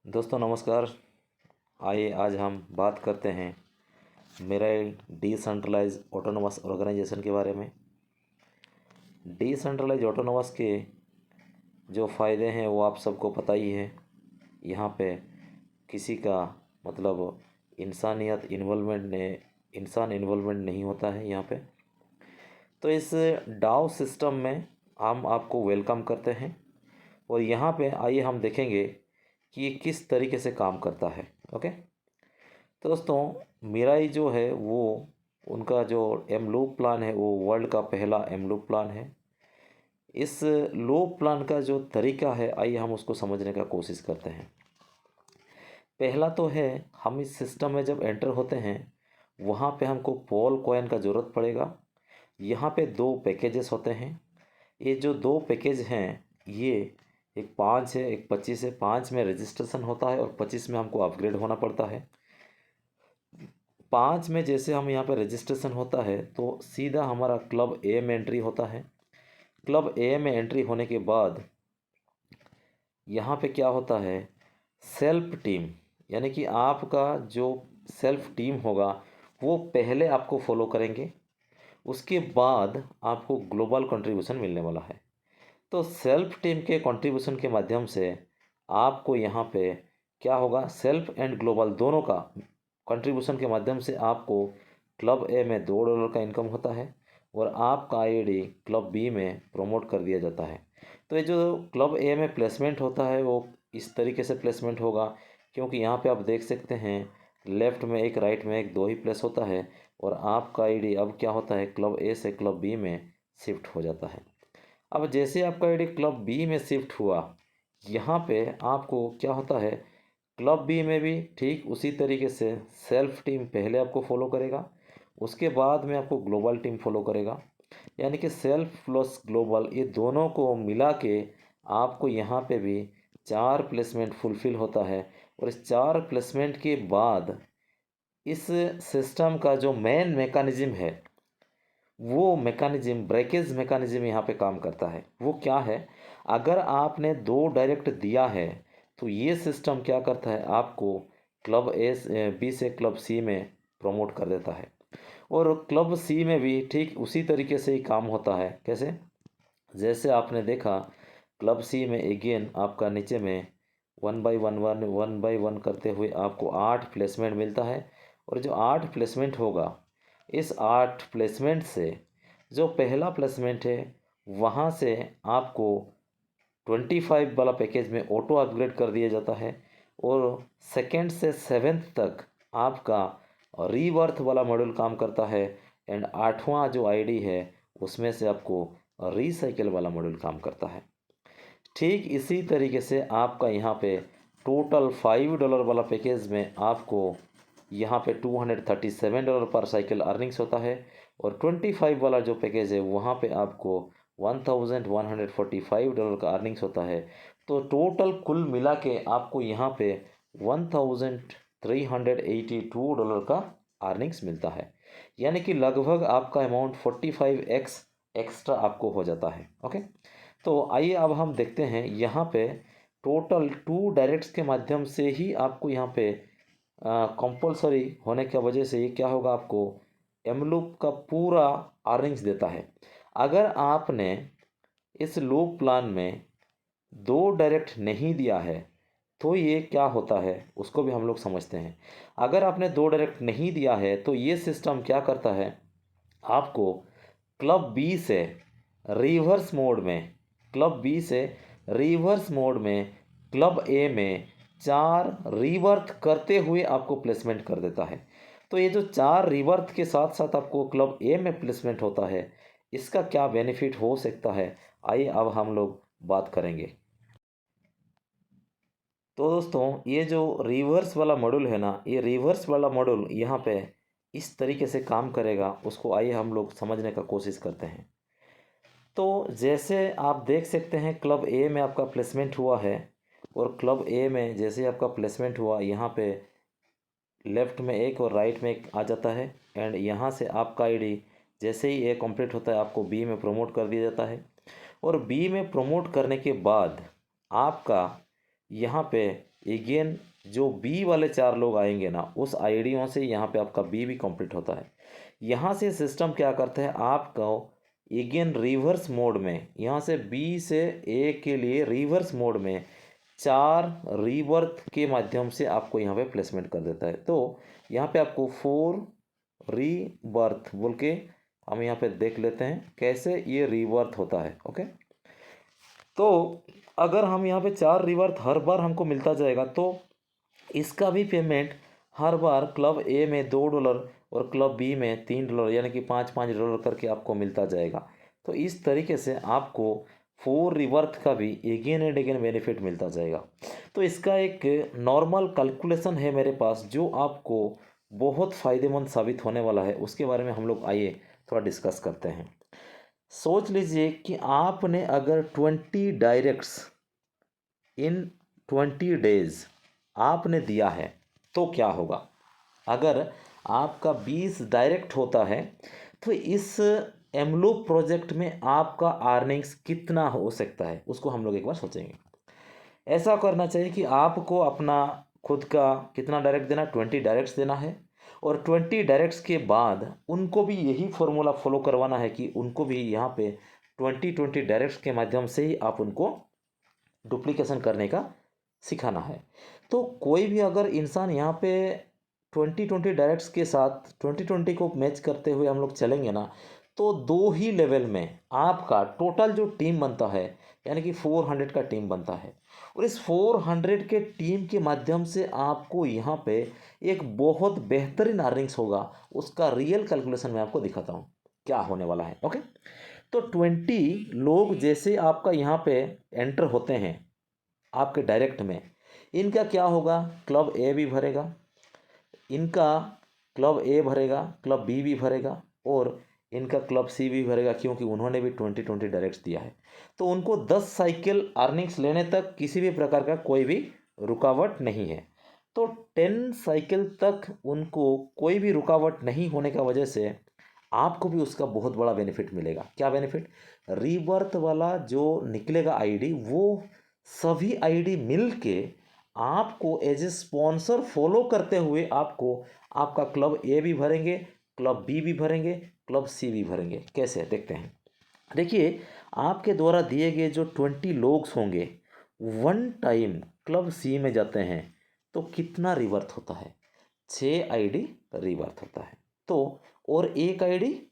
दोस्तों नमस्कार। आइए आज हम बात करते हैं मेरा डिसेंट्रलाइज ऑटोनोमस ऑर्गेनाइजेशन के बारे में। डिसेंट्रलाइज ऑटोनोमस के जो फ़ायदे हैं वो आप सबको पता ही है। यहाँ पे किसी का मतलब इंसान इन्वॉल्वमेंट नहीं होता है यहाँ पे। तो इस डाओ सिस्टम में हम आपको वेलकम करते हैं और यहाँ पे आइए हम देखेंगे कि ये किस तरीके से काम करता है। ओके, तो दोस्तों मिराई जो है वो उनका जो एमलूप प्लान है वो वर्ल्ड का पहला एमलूप प्लान है। इस लूप प्लान का जो तरीका है आइए हम उसको समझने का कोशिश करते हैं। पहला तो है, हम इस सिस्टम में जब एंटर होते हैं वहाँ पे हमको पॉल कॉइन का ज़रूरत पड़ेगा। यहाँ पे दो पैकेजेस होते हैं। ये जो दो पैकेज हैं ये एक 5 है, एक 25 है। 5 में रजिस्ट्रेशन होता है और 25 में हमको अपग्रेड होना पड़ता है। 5 में जैसे हम यहाँ पे रजिस्ट्रेशन होता है तो सीधा हमारा क्लब ए में एंट्री होता है। क्लब ए में एंट्री होने के बाद यहाँ पे क्या होता है, सेल्फ टीम, यानी कि आपका जो सेल्फ टीम होगा वो पहले आपको फॉलो करेंगे, उसके बाद आपको ग्लोबल कंट्रीब्यूशन मिलने वाला है। तो सेल्फ टीम के कंट्रीब्यूशन के माध्यम से आपको यहाँ पे क्या होगा, सेल्फ एंड ग्लोबल दोनों का कंट्रीब्यूशन के माध्यम से आपको क्लब ए में $2 का इनकम होता है और आपका आईडी क्लब बी में प्रमोट कर दिया जाता है। तो ये जो क्लब ए में प्लेसमेंट होता है वो इस तरीके से प्लेसमेंट होगा, क्योंकि यहाँ पे आप देख सकते हैं लेफ़्ट में एक, राइट में एक, दो ही प्लेस होता है और आपका आईडी अब क्या होता है, क्लब ए से क्लब बी में शिफ्ट हो जाता है। अब जैसे आपका आईडी क्लब बी में शिफ्ट हुआ, यहाँ पे आपको क्या होता है, क्लब बी में भी ठीक उसी तरीके से सेल्फ टीम पहले आपको फॉलो करेगा, उसके बाद में आपको ग्लोबल टीम फॉलो करेगा। यानी कि सेल्फ प्लस ग्लोबल ये दोनों को मिला के आपको यहाँ पे भी 4 प्लेसमेंट फुलफ़िल होता है। और इस 4 प्लेसमेंट के बाद इस सिस्टम का जो मेन मैकेनिज्म है वो मैकेनिज्म, ब्रेकेज मैकेनिज्म यहाँ पे काम करता है। वो क्या है, अगर आपने 2 डायरेक्ट दिया है तो ये सिस्टम क्या करता है, आपको क्लब ए बी से क्लब सी में प्रमोट कर देता है। और क्लब सी में भी ठीक उसी तरीके से ही काम होता है। कैसे, जैसे आपने देखा क्लब सी में अगेन आपका नीचे में 1 बाई 1 करते हुए आपको 8 प्लेसमेंट मिलता है। और जो 8 प्लेसमेंट होगा, इस 8 प्लेसमेंट से जो पहला प्लेसमेंट है वहाँ से आपको 25 वाला पैकेज में ऑटो अपग्रेड कर दिया जाता है और सेकेंड से 7th तक आपका रीबर्थ वाला मॉड्यूल काम करता है। एंड 8वां जो आईडी है उसमें से आपको रिसाइकिल वाला मॉड्यूल काम करता है। ठीक इसी तरीके से आपका यहाँ पे टोटल $5 वाला पैकेज में आपको यहाँ पे $237 पर साइकिल अर्निंग्स होता है और 25 वाला जो पैकेज है वहाँ पे आपको $1145 का अर्निंग्स होता है। तो टोटल कुल मिला के आपको यहाँ पे $1382 का अर्निंग्स मिलता है। यानी कि लगभग आपका अमाउंट 45x एक्स्ट्रा आपको हो जाता है। ओके, तो आइए अब हम देखते हैं यहाँ पे टोटल 2 डायरेक्ट्स के माध्यम से ही आपको यहाँ पे कंपलसरी होने की वजह से ये क्या होगा, आपको एमलूप का पूरा अर्निंग्स देता है। अगर आपने इस लूप प्लान में 2 डायरेक्ट नहीं दिया है तो ये क्या होता है उसको भी हम लोग समझते हैं। अगर आपने 2 डायरेक्ट नहीं दिया है तो ये सिस्टम क्या करता है, आपको क्लब बी से रिवर्स मोड में, क्लब बी से रिवर्स मोड में क्लब ए में 4 रिवर्थ करते हुए आपको प्लेसमेंट कर देता है। तो ये जो 4 रिवर्थ के साथ साथ आपको क्लब ए में प्लेसमेंट होता है, इसका क्या बेनिफिट हो सकता है, आइए अब हम लोग बात करेंगे। तो दोस्तों ये जो रिवर्स वाला मॉड्यूल है ना, ये रिवर्स वाला मॉड्यूल यहाँ पे इस तरीके से काम करेगा, उसको आइए हम लोग समझने का कोशिश करते हैं। तो जैसे आप देख सकते हैं क्लब ए में आपका प्लेसमेंट हुआ है और क्लब ए में जैसे आपका प्लेसमेंट हुआ यहाँ पे लेफ़्ट में एक और राइट में एक आ जाता है। एंड यहाँ से आपका आईडी जैसे ही ए कंप्लीट होता है आपको बी में प्रमोट कर दिया जाता है, और बी में प्रमोट करने के बाद आपका यहाँ पे अगेन जो बी वाले 4 लोग आएंगे ना, उस आईडियों से यहाँ पे आपका बी भी कंप्लीट होता है। यहाँ से सिस्टम क्या करता है, आपको अगेन रिवर्स मोड में, यहाँ से बी से ए के लिए रिवर्स मोड में 4 रीबर्थ के माध्यम से आपको यहाँ पे प्लेसमेंट कर देता है। तो यहाँ पे आपको 4 रीबर्थ बोल के हम यहाँ पे देख लेते हैं कैसे ये रीबर्थ होता है। ओके, तो अगर हम यहाँ पे 4 रीबर्थ हर बार हमको मिलता जाएगा, तो इसका भी पेमेंट हर बार क्लब ए में $2 और क्लब बी में $3, यानी कि $5-5 करके आपको मिलता जाएगा। तो इस तरीके से आपको 4 रिवर्थ का भी अगेन एंड अगेन बेनिफिट मिलता जाएगा। तो इसका एक नॉर्मल कैलकुलेशन है मेरे पास जो आपको बहुत फ़ायदेमंद साबित होने वाला है, उसके बारे में हम लोग आइए थोड़ा डिस्कस करते हैं। सोच लीजिए कि आपने अगर 20 डायरेक्ट्स इन 20 डेज आपने दिया है तो क्या होगा। अगर आपका 20 डायरेक्ट होता है तो इस एमलूप प्रोजेक्ट में आपका अर्निंग्स कितना हो सकता है, उसको हम लोग एक बार सोचेंगे। ऐसा करना चाहिए कि आपको अपना खुद का कितना डायरेक्ट देना, 20 डायरेक्ट्स देना है, और 20 डायरेक्ट्स के बाद उनको भी यही फॉर्मूला फॉलो करवाना है कि उनको भी यहाँ पे 20 डायरेक्ट्स के माध्यम से ही आप उनको डुप्लीकेशन करने का सिखाना है। तो कोई भी अगर इंसान यहाँ पे 20 डायरेक्ट्स के साथ 20 को मैच करते हुए हम लोग चलेंगे ना, तो 2 ही लेवल में आपका टोटल जो टीम बनता है, यानी कि 400 का टीम बनता है, और इस 400 के टीम के माध्यम से आपको यहाँ पे एक बहुत बेहतरीन अर्निंग्स होगा। उसका रियल कैलकुलेशन मैं आपको दिखाता हूँ क्या होने वाला है। ओके, तो 20 लोग जैसे आपका यहाँ पे एंटर होते हैं आपके डायरेक्ट में, इनका क्या होगा, क्लब ए भी भरेगा, इनका क्लब ए भरेगा, क्लब बी भी भरेगा, और इनका क्लब सी भी भरेगा, क्योंकि उन्होंने भी 20 डायरेक्ट्स दिया है। तो उनको 10 साइकिल अर्निंग्स लेने तक किसी भी प्रकार का कोई भी रुकावट नहीं है। तो 10 साइकिल तक उनको कोई भी रुकावट नहीं होने का वजह से आपको भी उसका बहुत बड़ा बेनिफिट मिलेगा। क्या बेनिफिट, रीबर्थ वाला जो निकलेगा आईडी, वो सभी आईडी मिल के आपको एज ए स्पॉन्सर फॉलो करते हुए आपको आपका क्लब ए भी भरेंगे, क्लब बी भी भरेंगे, क्लब सी भी भरेंगे। कैसे देखते हैं। देखिए, आपके द्वारा दिए गए जो 20 लोग होंगे, वन टाइम क्लब सी में जाते हैं तो कितना रिवर्थ होता है, 6 आईडी रिवर्थ होता है। तो और एक आईडी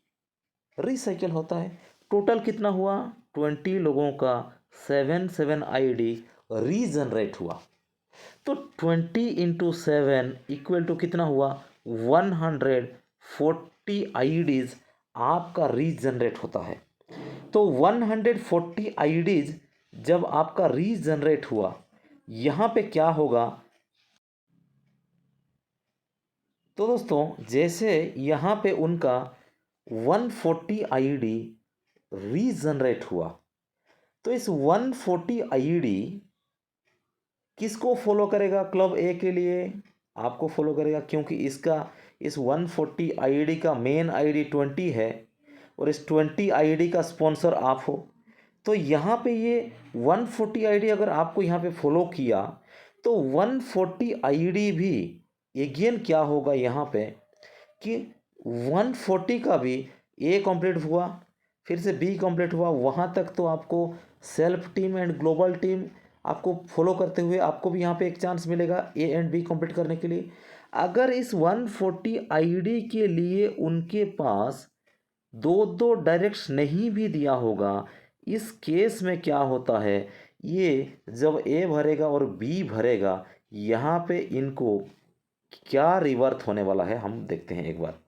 रिसाइकिल होता है। टोटल कितना हुआ, 20 लोगों का 7 आईडी रीजनरेट हुआ। तो 20 इंटू 7 इक्वल टू कितना हुआ, 140 आईडीज आपका रीजनरेट होता है। तो 140 आईडीज जब आपका रीजनरेट हुआ, यहाँ पे क्या होगा, तो दोस्तों जैसे यहाँ पे उनका 140 आईडी रीजनरेट हुआ, तो इस 140 आईडी किसको फॉलो करेगा, क्लब ए के लिए आपको फॉलो करेगा, क्योंकि इसका इस 140 आईडी का मेन आईडी 20 है और इस 20 आईडी का स्पॉन्सर आप हो। तो यहाँ पे ये 140 आईडी अगर आपको यहाँ पे फॉलो किया, तो 140 आईडी भी अगेन क्या होगा यहाँ पे कि 140 का भी ए कंप्लीट हुआ, फिर से बी कंप्लीट हुआ, वहाँ तक तो आपको self team and global team आपको फॉलो करते हुए आपको भी यहाँ पे एक चांस मिलेगा ए एंड बी कंप्लीट करने के लिए। अगर इस 140 आईडी के लिए उनके पास 2 डायरेक्ट्स नहीं भी दिया होगा, इस केस में क्या होता है, ये जब ए भरेगा और बी भरेगा, यहाँ पे इनको क्या रिवर्थ होने वाला है हम देखते हैं एक बार।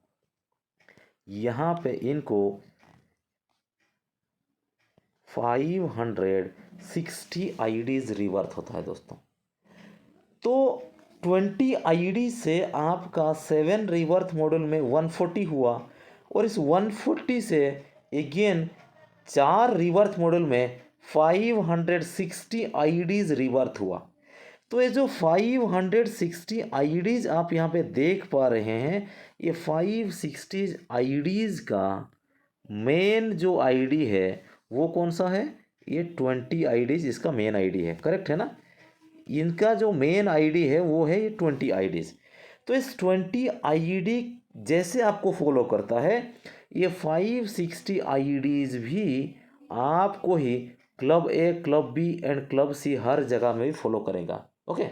यहाँ पे इनको 560 आईडीज रिवर्थ होता है दोस्तों। तो 20 आईडी से आपका 7 रिवर्थ मॉडल में 140 हुआ, और इस 140 से अगेन 4 रिवर्थ मॉडल में 560 आईडीज रिवर्थ हुआ। तो ये जो 560 आईडीज आप यहाँ पे देख पा रहे हैं, ये 560 आईडीज का मेन जो आईडी है वो कौन सा है, ये 20 आईडीज इसका मेन आईडी है, करेक्ट है ना। इनका जो मेन आईडी है वो है ये 20 आईडीज। तो इस 20 आईडी जैसे आपको फॉलो करता है, ये 560 आईडीज भी आपको ही club A, club B and club C हर जगह में भी फॉलो करेगा। ओके,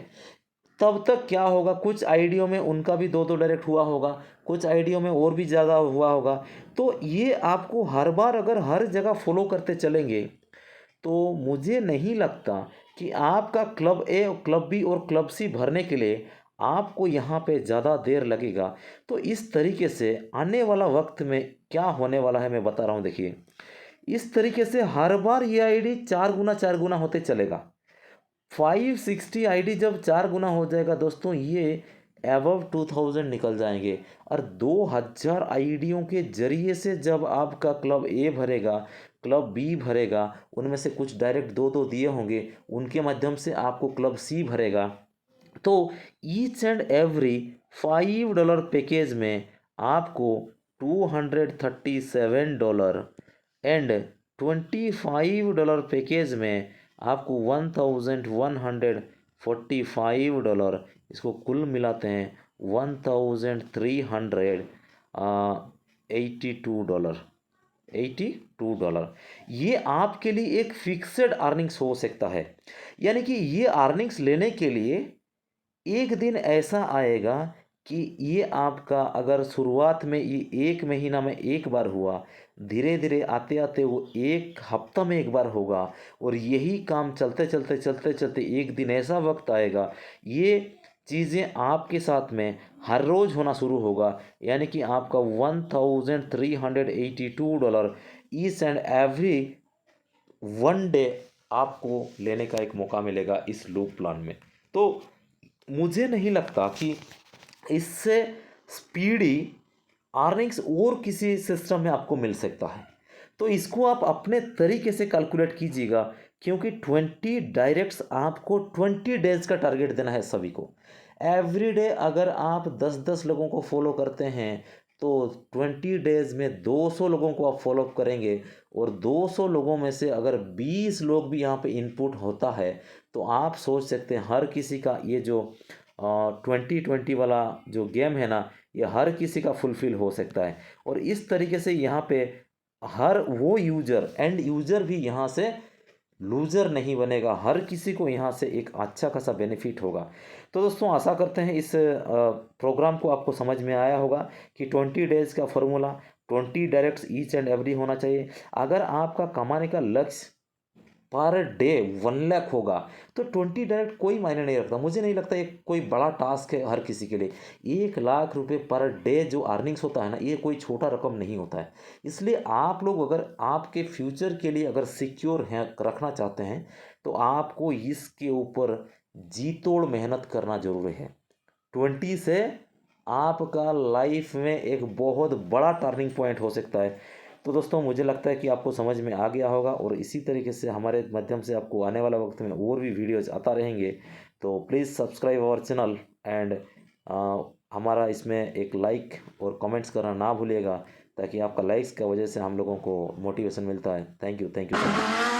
तब तक क्या होगा, कुछ आईडियो में उनका भी दो डायरेक्ट हुआ होगा, कुछ आईडियो में और भी ज़्यादा हुआ होगा। तो ये आपको हर बार अगर हर जगह फॉलो करते चलेंगे तो मुझे नहीं लगता कि आपका क्लब ए, क्लब बी और क्लब सी भरने के लिए आपको यहाँ पे ज़्यादा देर लगेगा। तो इस तरीके से आने वाला वक्त में क्या होने वाला है मैं बता रहा हूँ। देखिए, इस तरीके से हर बार ये आईडी 4 गुना होते चलेगा। 560 आईडी जब 4 गुना हो जाएगा दोस्तों, ये एबव 2000 निकल जाएंगे। और 2000 आईडियों के जरिए से जब आपका क्लब ए भरेगा, क्लब बी भरेगा, उनमें से कुछ डायरेक्ट दो दो दिए होंगे, उनके माध्यम से आपको क्लब सी भरेगा। तो ईच एंड एवरी $5 पैकेज में आपको $237 एंड $25 पैकेज में आपको $1145, इसको कुल मिलाते हैं $1382। ये आपके लिए एक फिक्सेड अर्निंग्स हो सकता है। यानी कि ये अर्निंग्स लेने के लिए एक दिन ऐसा आएगा कि ये आपका अगर शुरुआत में ये 1 महीना में एक बार हुआ, धीरे धीरे आते आते वो 1 हफ्ता में एक बार होगा, और यही काम चलते चलते चलते चलते एक दिन ऐसा वक्त आएगा ये चीज़ें आपके साथ में हर रोज़ होना शुरू होगा। यानी कि आपका $1382 each and every one day आपको लेने का एक मौका मिलेगा इस लूप प्लान में। तो मुझे नहीं लगता कि इससे स्पीडी अर्निंग्स और किसी सिस्टम में आपको मिल सकता है। तो इसको आप अपने तरीके से कैलकुलेट कीजिएगा, क्योंकि 20 डायरेक्ट्स आपको 20 डेज का टारगेट देना है सभी को। एवरी डे अगर आप 10-10 लोगों को फॉलो करते हैं तो 20 डेज में 200 लोगों को आप फॉलो करेंगे, और 200 लोगों में से अगर 20 लोग भी यहाँ पे इनपुट होता है तो आप सोच सकते हैं हर किसी का ये जो 20-20 वाला जो गेम है ना, ये हर किसी का फुलफिल हो सकता है। और इस तरीके से यहाँ पे हर वो यूजर, एंड यूजर भी यहाँ से लूज़र नहीं बनेगा, हर किसी को यहाँ से एक अच्छा खासा बेनिफिट होगा। तो दोस्तों आशा करते हैं इस प्रोग्राम को आपको समझ में आया होगा कि 20 डेज़ का formula 20 directs each and every होना चाहिए। अगर आपका कमाने का लक्ष्य पर डे 1 लाख होगा तो 20 डायरेक्ट कोई मायने नहीं रखता। मुझे नहीं लगता ये कोई बड़ा टास्क है हर किसी के लिए। 1 लाख रुपए पर डे जो अर्निंग्स होता है ना, ये कोई छोटा रकम नहीं होता है। इसलिए आप लोग अगर आपके फ्यूचर के लिए अगर सिक्योर हैं रखना चाहते हैं तो आपको इसके ऊपर जी तोड़ मेहनत करना जरूरी है। 20 से आपका लाइफ में एक बहुत बड़ा टर्निंग पॉइंट हो सकता है। तो दोस्तों मुझे लगता है कि आपको समझ में आ गया होगा, और इसी तरीके से हमारे माध्यम से आपको आने वाला वक्त में और भी वीडियोज़ आता रहेंगे। तो please subscribe our channel and हमारा इसमें एक लाइक और कमेंट्स करना ना भूलिएगा, ताकि आपका लाइक्स की वजह से हम लोगों को मोटिवेशन मिलता है। Thank you so much.